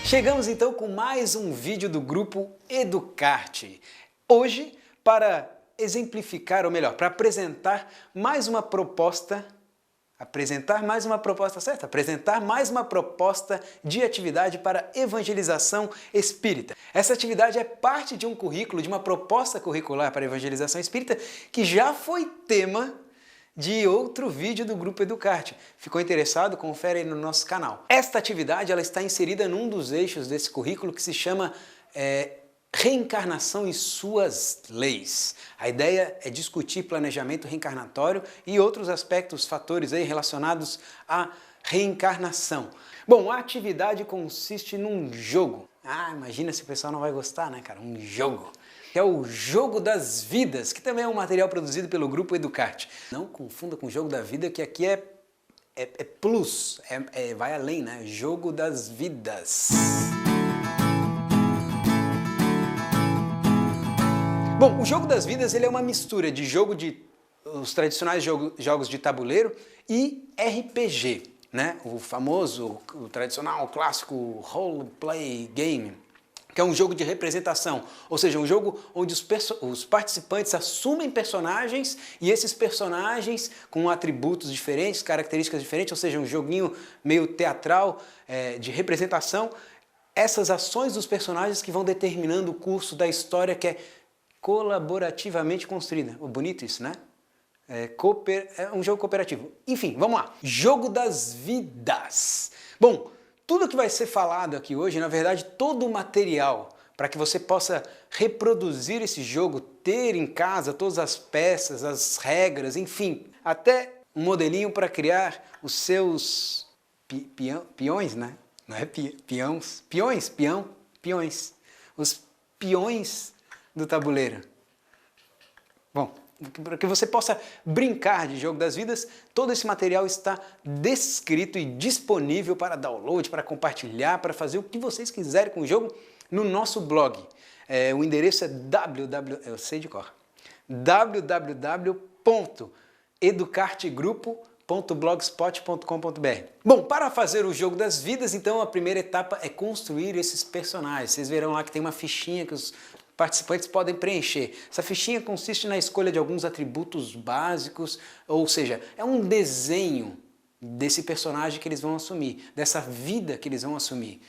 Chegamos então com mais um vídeo do grupo Educarte. Hoje, para exemplificar, ou melhor, para apresentar mais uma proposta de atividade para evangelização espírita. Essa atividade é parte de um currículo, de uma proposta curricular para evangelização espírita que já foi tema de outro vídeo do Grupo Educarte. Ficou interessado? Confere aí no nosso canal. Esta atividade ela está inserida num dos eixos desse currículo que se chama Reencarnação e suas leis. A ideia é discutir planejamento reencarnatório e outros aspectos, fatores aí relacionados à reencarnação. Bom, a atividade consiste num jogo. Imagina se o pessoal não vai gostar, né, cara? Um jogo. Que é o Jogo das Vidas, que também é um material produzido pelo Grupo Educarte. Não confunda com o Jogo da Vida, que aqui é plus, vai além, né? Jogo das Vidas. Bom, o Jogo das Vidas ele é uma mistura de os tradicionais jogos de tabuleiro e RPG, né? O famoso, o tradicional, o clássico role play game, que é um jogo de representação, ou seja, um jogo onde os participantes assumem personagens e esses personagens com atributos diferentes, características diferentes, ou seja, um joguinho meio teatral de representação, essas ações dos personagens que vão determinando o curso da história que é colaborativamente construída. Bonito isso, né? É um jogo cooperativo. Enfim, vamos lá. Jogo das Vidas. Bom, tudo que vai ser falado aqui hoje, na verdade, todo o material para que você possa reproduzir esse jogo, ter em casa todas as peças, as regras, enfim, até um modelinho para criar os seus peões, né? Não é peões? Peões. Os peões do tabuleiro. Bom, para que você possa brincar de Jogo das Vidas, todo esse material está descrito e disponível para download, para compartilhar, para fazer o que vocês quiserem com o jogo no nosso blog. O endereço é www.educartegrupo.blogspot.com.br. Bom, para fazer o Jogo das Vidas, então a primeira etapa é construir esses personagens. Vocês verão lá que tem uma fichinha que os participantes podem preencher. Essa fichinha consiste na escolha de alguns atributos básicos, ou seja, é um desenho desse personagem que eles vão assumir, dessa vida que eles vão assumir.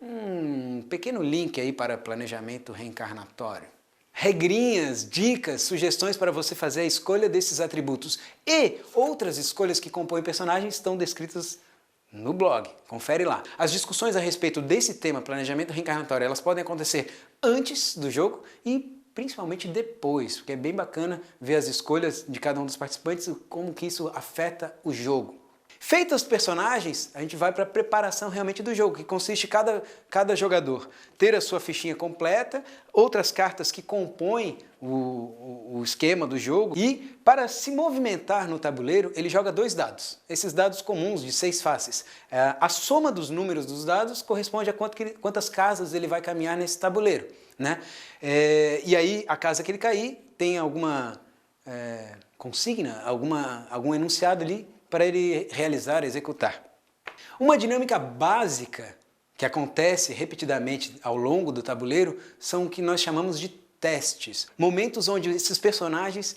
Um pequeno link aí para planejamento reencarnatório. Regrinhas, dicas, sugestões para você fazer a escolha desses atributos e outras escolhas que compõem personagens estão descritas no blog, confere lá. As discussões a respeito desse tema, planejamento reencarnatório, elas podem acontecer antes do jogo e principalmente depois, porque é bem bacana ver as escolhas de cada um dos participantes e como que isso afeta o jogo. Feitos os personagens, a gente vai para a preparação realmente do jogo, que consiste cada jogador ter a sua fichinha completa, outras cartas que compõem o esquema do jogo e para se movimentar no tabuleiro ele joga 2 dados, esses dados comuns de 6 faces. A soma dos números dos dados corresponde a quantas casas ele vai caminhar nesse tabuleiro, né? E aí a casa que ele cair tem alguma consigna, algum enunciado ali para ele realizar, executar. Uma dinâmica básica que acontece repetidamente ao longo do tabuleiro são o que nós chamamos de testes. Momentos onde esses personagens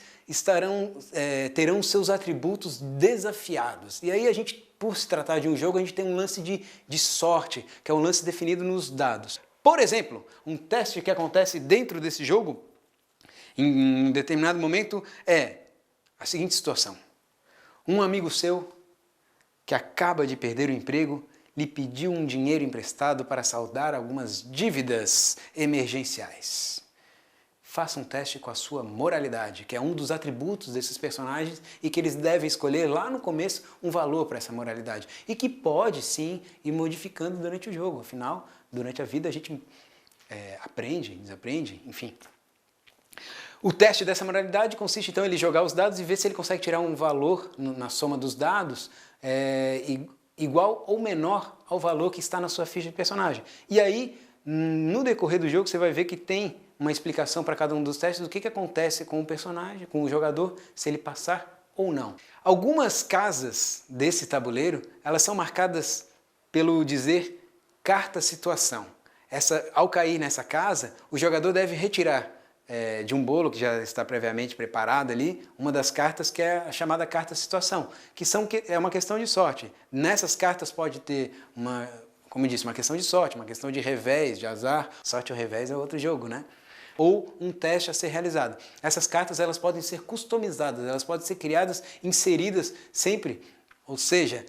terão seus atributos desafiados. E aí a gente, por se tratar de um jogo, a gente tem um lance de sorte, que é um lance definido nos dados. Por exemplo, um teste que acontece dentro desse jogo, em um determinado momento, é a seguinte situação. Um amigo seu, que acaba de perder o emprego, lhe pediu um dinheiro emprestado para saldar algumas dívidas emergenciais. Faça um teste com a sua moralidade, que é um dos atributos desses personagens e que eles devem escolher lá no começo um valor para essa moralidade. E que pode, sim, ir modificando durante o jogo. Afinal, durante a vida a gente aprende, desaprende, enfim. O teste dessa moralidade consiste, então, em ele jogar os dados e ver se ele consegue tirar um valor na soma dos dados igual ou menor ao valor que está na sua ficha de personagem. E aí, no decorrer do jogo, você vai ver que tem uma explicação para cada um dos testes do que acontece com o personagem, com o jogador, se ele passar ou não. Algumas casas desse tabuleiro, elas são marcadas pelo dizer carta situação. Ao cair nessa casa, o jogador deve retirar de um bolo que já está previamente preparado ali, uma das cartas que é a chamada carta situação, é uma questão de sorte. Nessas cartas pode ter como eu disse, uma questão de sorte, uma questão de revés, de azar. Sorte ou revés é outro jogo, né? Ou um teste a ser realizado. Essas cartas elas podem ser customizadas, elas podem ser criadas, inseridas sempre. Ou seja,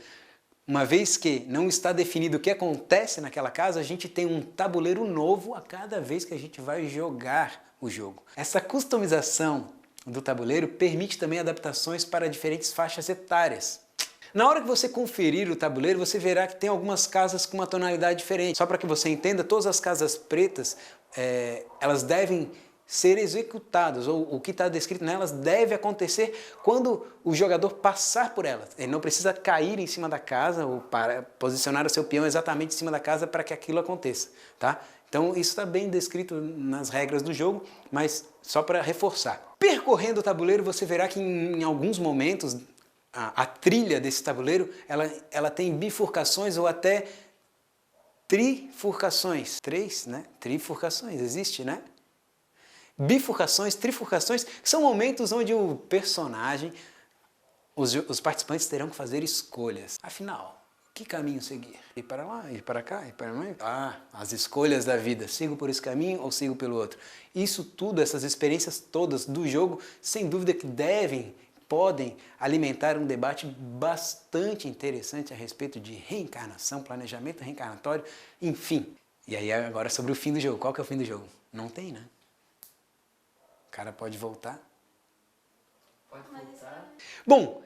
uma vez que não está definido o que acontece naquela casa, a gente tem um tabuleiro novo a cada vez que a gente vai jogar o jogo. Essa customização do tabuleiro permite também adaptações para diferentes faixas etárias. Na hora que você conferir o tabuleiro, você verá que tem algumas casas com uma tonalidade diferente. Só para que você entenda, todas as casas pretas, elas devem ser executadas, ou o que está descrito nelas deve acontecer quando o jogador passar por elas. Ele não precisa cair em cima da casa ou para posicionar o seu peão exatamente em cima da casa para que aquilo aconteça, tá? Então isso está bem descrito nas regras do jogo, mas só para reforçar. Percorrendo o tabuleiro, você verá que em alguns momentos a trilha desse tabuleiro ela tem bifurcações ou até trifurcações. Trifurcações, existe, né? Bifurcações, trifurcações, que são momentos onde o personagem, os participantes terão que fazer escolhas. Afinal, que caminho seguir? Ir para lá, ir para cá, ir para lá? As escolhas da vida. Sigo por esse caminho ou sigo pelo outro? Isso tudo, essas experiências todas do jogo, sem dúvida que podem alimentar um debate bastante interessante a respeito de reencarnação, planejamento reencarnatório, enfim. E aí agora sobre o fim do jogo. Qual que é o fim do jogo? Não tem, né? O cara pode voltar. Pode voltar. Bom,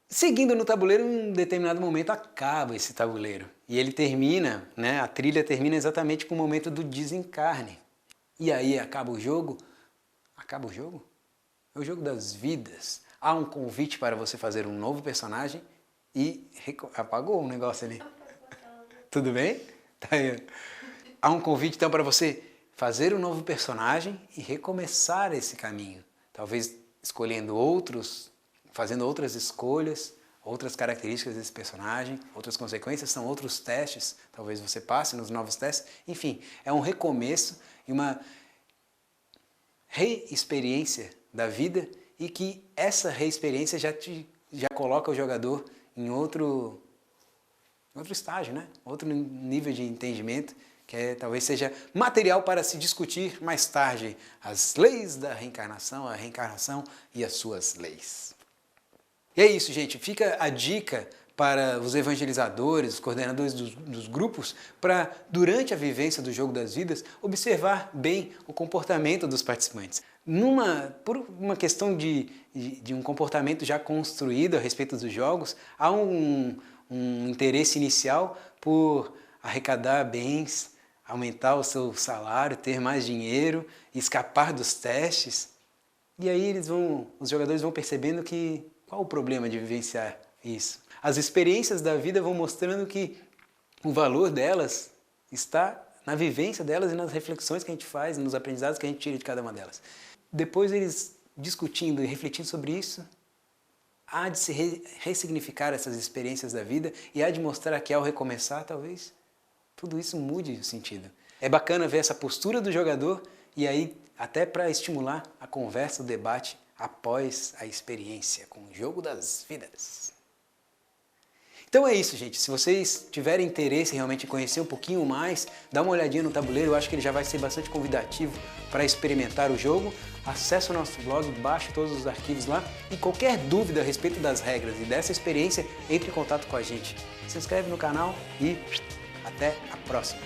seguindo no tabuleiro, em um determinado momento acaba esse tabuleiro. E ele termina, né? A trilha termina exatamente com o momento do desencarne. E aí acaba o jogo. Acaba o jogo? É o jogo das vidas. Há um convite para você fazer um novo personagem e... Apagou um negócio ali. Tudo bem? Tá aí. Há um convite então para você fazer um novo personagem e recomeçar esse caminho. Talvez escolhendo fazendo outras escolhas, outras características desse personagem, outras consequências, são outros testes. Talvez você passe nos novos testes. Enfim, é um recomeço e uma reexperiência da vida, e que essa reexperiência já coloca o jogador em outro estágio, né? Outro nível de entendimento, que talvez seja material para se discutir mais tarde as leis da reencarnação, a reencarnação e as suas leis. E é isso, gente. Fica a dica para os evangelizadores, os coordenadores dos grupos, para, durante a vivência do jogo das vidas, observar bem o comportamento dos participantes. Por uma questão de um comportamento já construído a respeito dos jogos, há um interesse inicial por arrecadar bens, aumentar o seu salário, ter mais dinheiro, escapar dos testes. E aí os jogadores vão percebendo qual o problema de vivenciar isso. As experiências da vida vão mostrando que o valor delas está na vivência delas e nas reflexões que a gente faz, nos aprendizados que a gente tira de cada uma delas. Depois eles discutindo e refletindo sobre isso, há de se ressignificar essas experiências da vida e há de mostrar que ao recomeçar, talvez, tudo isso mude o sentido. É bacana ver essa postura do jogador e aí até para estimular a conversa, o debate após a experiência com o jogo das vidas. Então é isso, gente. Se vocês tiverem interesse realmente em conhecer um pouquinho mais, dá uma olhadinha no tabuleiro, eu acho que ele já vai ser bastante convidativo para experimentar o jogo. Acesse o nosso blog, baixe todos os arquivos lá e qualquer dúvida a respeito das regras e dessa experiência, entre em contato com a gente. Se inscreve no canal e até a próxima!